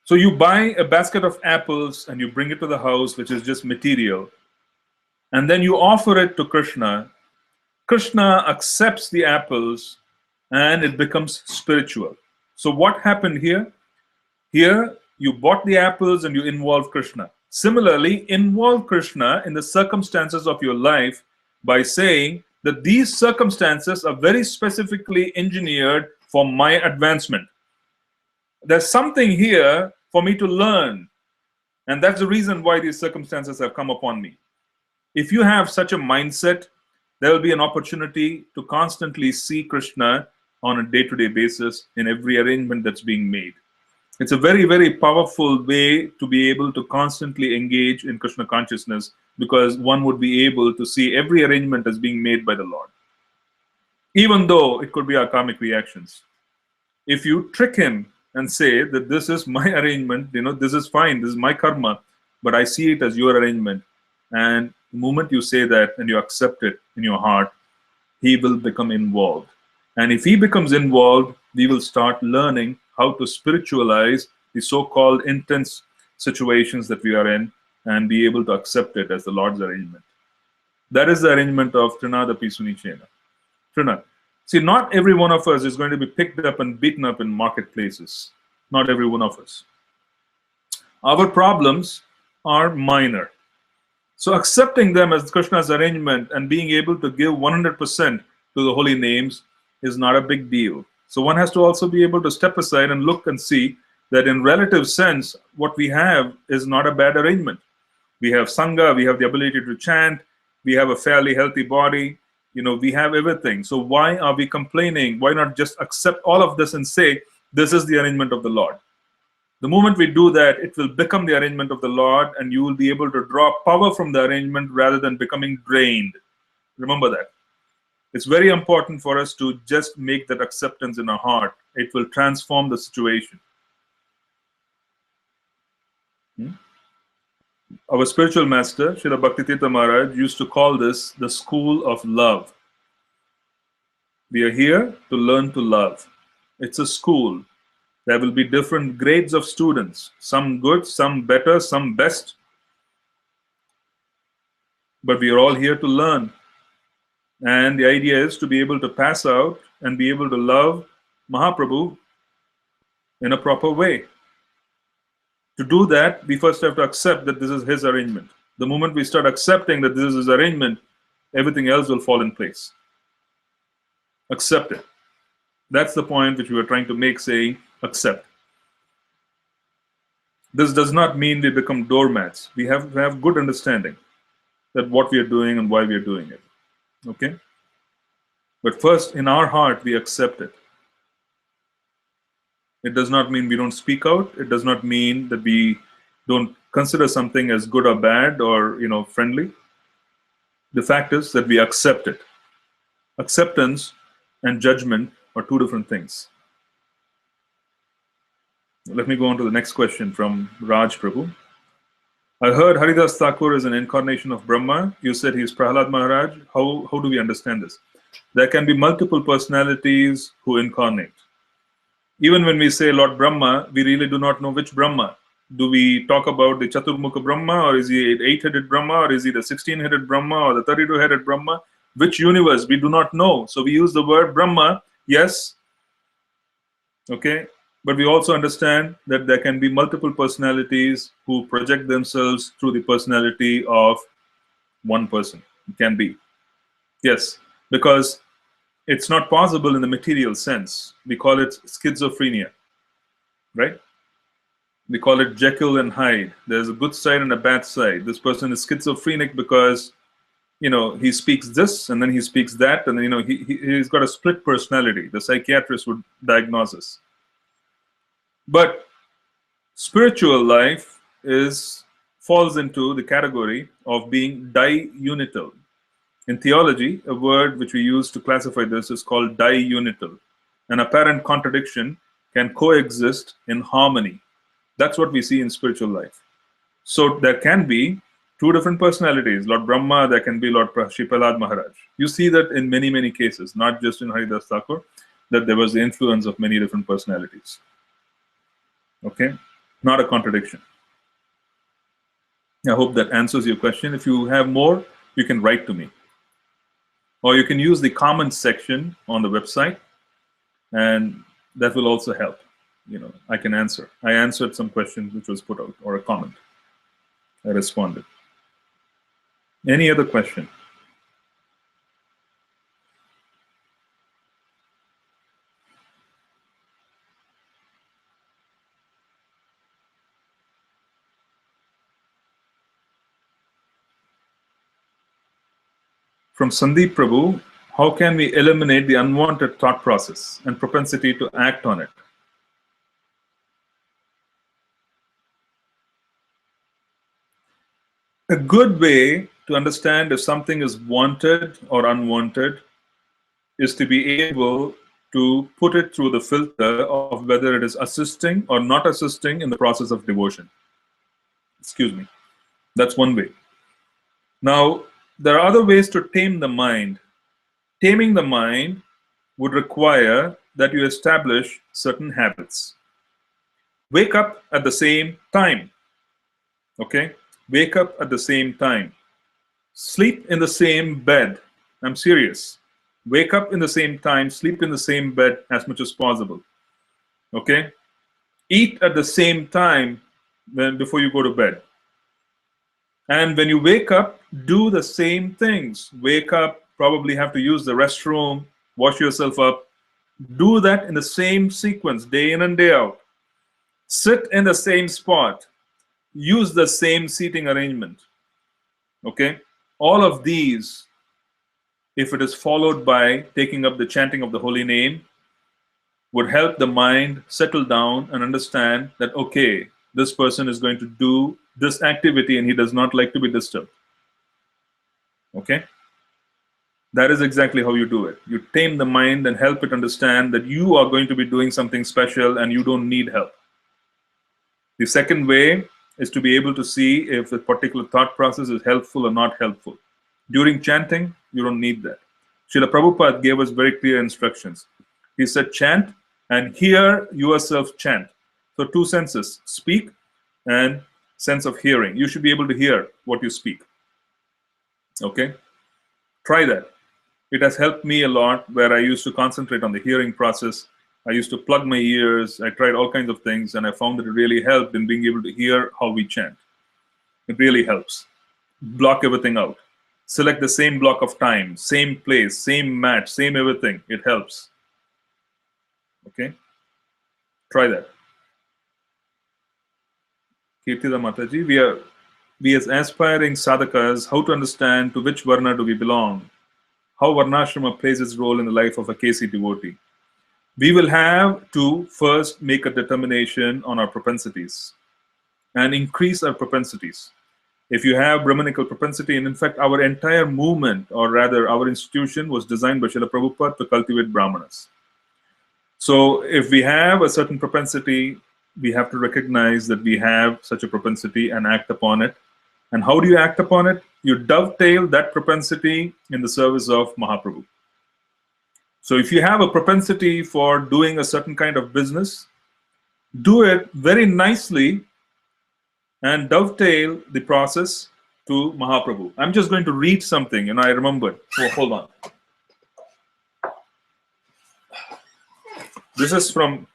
So you buy a basket of apples and you bring it to the house, which is just material, and then you offer it to Krishna. Krishna accepts the apples and it becomes spiritual. So what happened here? Here, you bought the apples and you involve Krishna. Similarly, involve Krishna in the circumstances of your life by saying that these circumstances are very specifically engineered for my advancement. There's something here for me to learn, and that's the reason why these circumstances have come upon me. If you have such a mindset, there will be an opportunity to constantly see Krishna on a day-to-day basis in every arrangement that's being made. It's a very, very powerful way to be able to constantly engage in Krishna consciousness, because one would be able to see every arrangement as being made by the Lord, even though it could be our karmic reactions. If you trick him and say that this is my arrangement, this is fine, this is my karma, but I see it as your arrangement. And the moment you say that and you accept it in your heart, he will become involved. And if he becomes involved, we will start learning how to spiritualize the so-called intense situations that we are in and be able to accept it as the Lord's arrangement. That is the arrangement of Trinada Pisunicena. Trina. See, not every one of us is going to be picked up and beaten up in marketplaces. Not every one of us. Our problems are minor. So accepting them as Krishna's arrangement and being able to give 100% to the holy names is not a big deal. So one has to also be able to step aside and look and see that in relative sense, what we have is not a bad arrangement. We have Sangha, we have the ability to chant, we have a fairly healthy body, we have everything. So why are we complaining? Why not just accept all of this and say, this is the arrangement of the Lord? The moment we do that, it will become the arrangement of the Lord, and you will be able to draw power from the arrangement rather than becoming drained. Remember that. It's very important for us to just make that acceptance in our heart. It will transform the situation. Our spiritual master, Srila Bhaktitirtha Maharaj, used to call this the school of love. We are here to learn to love. It's a school. There will be different grades of students, some good, some better, some best. But we are all here to learn. And the idea is to be able to pass out and be able to love Mahaprabhu in a proper way. To do that, we first have to accept that this is his arrangement. The moment we start accepting that this is his arrangement, everything else will fall in place. Accept it. That's the point which we were trying to make, saying accept. This does not mean we become doormats. We have to have good understanding that what we are doing and why we are doing it. Okay? But first, in our heart, we accept it. It does not mean we don't speak out. It does not mean that we don't consider something as good or bad or friendly. The fact is that we accept it. Acceptance and judgment are two different things. Let me go on to the next question from Raj Prabhu. I heard Haridas Thakur is an incarnation of Brahma. You said he is Prahlad Maharaj. How do we understand this? There can be multiple personalities who incarnate. Even when we say Lord Brahma, we really do not know which Brahma. Do we talk about the Chaturmukha Brahma, or is he an 8-headed Brahma, or is he the 16-headed Brahma, or the 32-headed Brahma? Which universe? We do not know. So we use the word Brahma, yes. Okay. But we also understand that there can be multiple personalities who project themselves through the personality of one person. It can be. Yes. Because it's not possible in the material sense. We call it schizophrenia, right? We call it Jekyll and Hyde. There's a good side and a bad side. This person is schizophrenic because, he speaks this and then he speaks that, and then, he's got a split personality. The psychiatrist would diagnose this. But spiritual life falls into the category of being diunital. In theology, a word which we use to classify this is called diunital. An apparent contradiction can coexist in harmony. That's what we see in spiritual life. So there can be two different personalities. Lord Brahma, there can be Lord Prahlad Maharaj. You see that in many, many cases, not just in Haridas Thakur, that there was the influence of many different personalities. Okay? Not a contradiction. I hope that answers your question. If you have more, you can write to me. Or you can use the comments section on the website, and that will also help. I can answer. I answered some questions which was put out, or a comment. I responded. Any other question? From Sandeep Prabhu, how can we eliminate the unwanted thought process and propensity to act on it? A good way to understand if something is wanted or unwanted is to be able to put it through the filter of whether it is assisting or not assisting in the process of devotion. Excuse me. That's one way. Now, there are other ways to tame the mind. Taming the mind would require that you establish certain habits. Wake up at the same time. Okay? Wake up at the same time. Sleep in the same bed. I'm serious. Wake up in the same time, sleep in the same bed as much as possible. Okay? Eat at the same time before you go to bed. And when you wake up, do the same things. Wake up, probably have to use the restroom, wash yourself up. Do that in the same sequence, day in and day out. Sit in the same spot. Use the same seating arrangement. Okay? All of these, if it is followed by taking up the chanting of the holy name, would help the mind settle down and understand that, okay, this person is going to do this activity and he does not like to be disturbed. Okay? That is exactly how you do it. You tame the mind and help it understand that you are going to be doing something special and you don't need help. The second way is to be able to see if a particular thought process is helpful or not helpful. During chanting, you don't need that. Srila Prabhupada gave us very clear instructions. He said, chant and hear yourself chant. So two senses, speak and sense of hearing. You should be able to hear what you speak. Okay? Try that. It has helped me a lot where I used to concentrate on the hearing process. I used to plug my ears. I tried all kinds of things, and I found that it really helped in being able to hear how we chant. It really helps. Block everything out. Select the same block of time, same place, same match, same everything. It helps. Okay? Try that. Kirtida Mataji, we as aspiring sadhakas, how to understand to which varna do we belong? How varnashrama plays its role in the life of a KC devotee? We will have to first make a determination on our propensities and increase our propensities. If you have Brahmanical propensity, and in fact, our entire movement, or rather our institution, was designed by Srila Prabhupada to cultivate Brahmanas. So if we have a certain propensity, we have to recognize that we have such a propensity and act upon it. And how do you act upon it? You dovetail that propensity in the service of Mahaprabhu. So if you have a propensity for doing a certain kind of business, do it very nicely and dovetail the process to Mahaprabhu. I'm just going to read something, and I remembered. Oh, hold on. This is from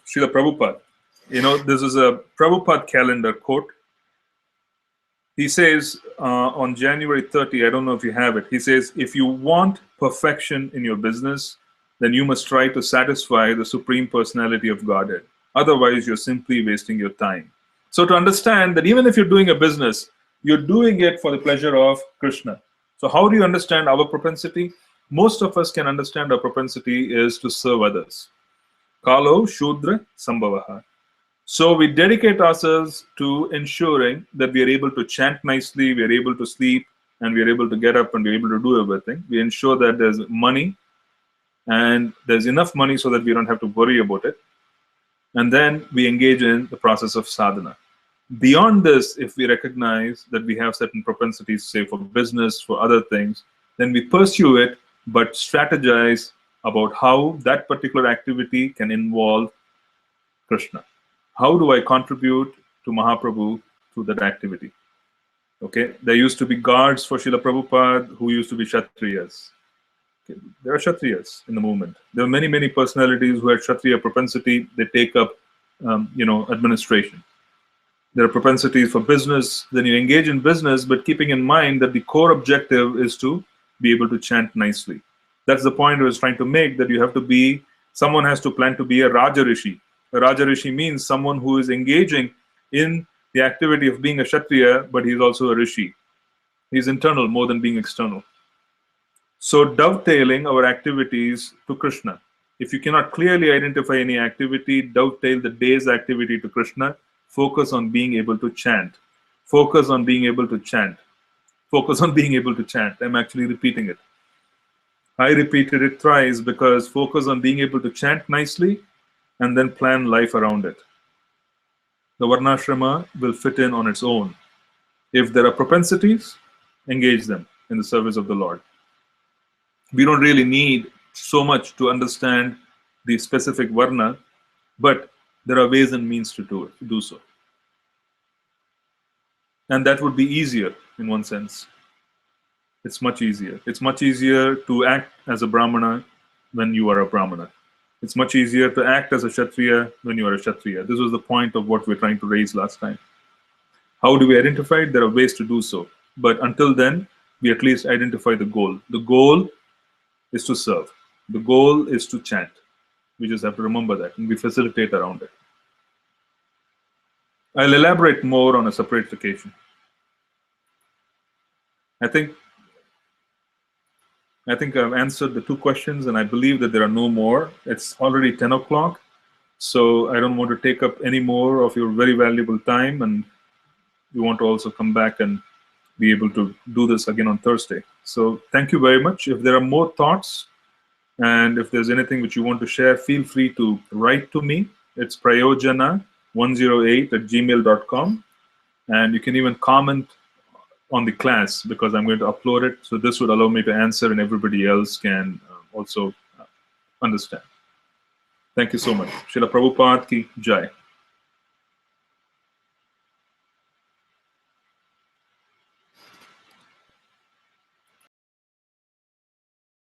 Srila Prabhupada. This is a Prabhupada calendar quote. He says on January 30, I don't know if you have it, he says, if you want perfection in your business, then you must try to satisfy the Supreme Personality of Godhead. Otherwise, you're simply wasting your time. So to understand that even if you're doing a business, you're doing it for the pleasure of Krishna. So how do you understand our propensity? Most of us can understand our propensity is to serve others. Kalo Shudra Sambhavaha. So we dedicate ourselves to ensuring that we are able to chant nicely, we are able to sleep, and we are able to get up and we're able to do everything. We ensure that there's money and there's enough money so that we don't have to worry about it. And then we engage in the process of sadhana. Beyond this, if we recognize that we have certain propensities, say for business, for other things, then we pursue it, but strategize about how that particular activity can involve Krishna. How do I contribute to Mahaprabhu through that activity? Okay, there used to be guards for Srila Prabhupada who used to be Kshatriyas. Okay. There are Kshatriyas in the movement. There are many, many personalities who had Kshatriya propensity. They take up, administration. There are propensities for business. Then you engage in business, but keeping in mind that the core objective is to be able to chant nicely. That's the point I was trying to make, that you have to be, someone has to plan to be a Raja Rishi. A Raja Rishi means someone who is engaging in the activity of being a Kshatriya, but he's also a Rishi. He's internal more than being external. So dovetailing our activities to Krishna. If you cannot clearly identify any activity, dovetail the day's activity to Krishna. Focus on being able to chant. Focus on being able to chant. Focus on being able to chant. I'm actually repeating it. I repeated it thrice because focus on being able to chant nicely and then plan life around it. The Varnashrama will fit in on its own. If there are propensities, engage them in the service of the Lord. We don't really need so much to understand the specific Varna, but there are ways and means to do so. And that would be easier in one sense. It's much easier. It's much easier to act as a Brahmana when you are a Brahmana. It's much easier to act as a Kshatriya when you are a Kshatriya. This was the point of what we're trying to raise last time. How do we identify it? There are ways to do so. But until then, we at least identify the goal. The goal is to serve. The goal is to chant. We just have to remember that, and we facilitate around it. I'll elaborate more on a separate occasion. I think I've answered the two questions, and I believe that there are no more. It's already 10 o'clock, so I don't want to take up any more of your very valuable time, and we want to also come back and be able to do this again on Thursday. So thank you very much. If there are more thoughts, and if there's anything which you want to share, feel free to write to me. It's prayojana108@gmail.com, and you can even comment on the class because I'm going to upload it. So this would allow me to answer and everybody else can also understand. Thank you so much. Srila Prabhupada ki Jai.